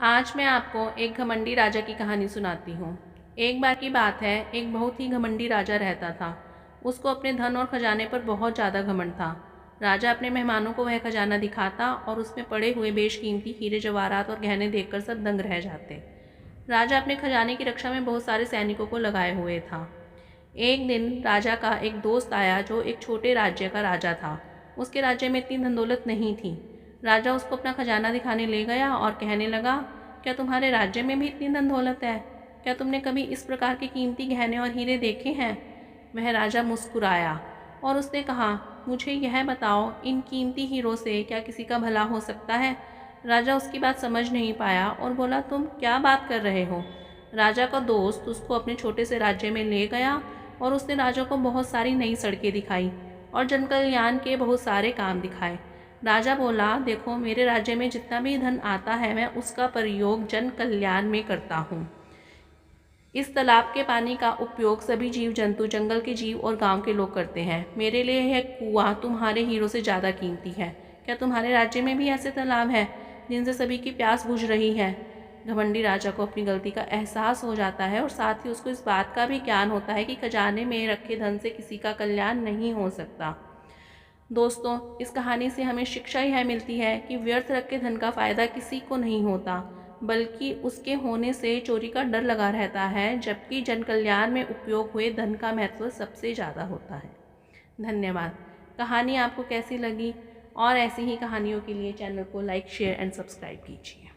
आज मैं आपको एक घमंडी राजा की कहानी सुनाती हूँ। एक बार की बात है, एक बहुत ही घमंडी राजा रहता था। उसको अपने धन और खजाने पर बहुत ज़्यादा घमंड था। राजा अपने मेहमानों को वह खजाना दिखाता और उसमें पड़े हुए बेशकीमती हीरे जवाहरात और गहने देखकर सब दंग रह जाते। राजा अपने खजाने की रक्षा में बहुत सारे सैनिकों को लगाए हुए था। एक दिन राजा का एक दोस्त आया जो एक छोटे राज्य का राजा था। उसके राज्य में इतनी धन दौलत नहीं थी। राजा उसको अपना खजाना दिखाने ले गया और कहने लगा, क्या तुम्हारे राज्य में भी इतनी धन दौलत है? क्या तुमने कभी इस प्रकार के कीमती गहने और हीरे देखे हैं? वह राजा मुस्कुराया और उसने कहा, मुझे यह बताओ, इन कीमती हीरों से क्या किसी का भला हो सकता है? राजा उसकी बात समझ नहीं पाया और बोला, तुम क्या बात कर रहे हो? राजा का दोस्त उसको अपने छोटे से राज्य में ले गया और उसने राजा को बहुत सारी नई सड़कें दिखाई और जन कल्याण के बहुत सारे काम दिखाए। राजा बोला, देखो, मेरे राज्य में जितना भी धन आता है मैं उसका प्रयोग जन कल्याण में करता हूँ। इस तालाब के पानी का उपयोग सभी जीव जंतु, जंगल के जीव और गांव के लोग करते हैं। मेरे लिए यह कुआं तुम्हारे हीरों से ज़्यादा कीमती है। क्या तुम्हारे राज्य में भी ऐसे तालाब हैं जिनसे सभी की प्यास बुझ रही है? घमंडी राजा को अपनी गलती का एहसास हो जाता है और साथ ही उसको इस बात का भी ज्ञान होता है कि खजाने में रखे धन से किसी का कल्याण नहीं हो सकता। दोस्तों, इस कहानी से हमें शिक्षा यह मिलती है कि व्यर्थ रखे धन का फ़ायदा किसी को नहीं होता, बल्कि उसके होने से चोरी का डर लगा रहता है, जबकि जन कल्याण में उपयोग हुए धन का महत्व सबसे ज़्यादा होता है। धन्यवाद। कहानी आपको कैसी लगी? और ऐसी ही कहानियों के लिए चैनल को लाइक, शेयर एंड सब्सक्राइब कीजिए।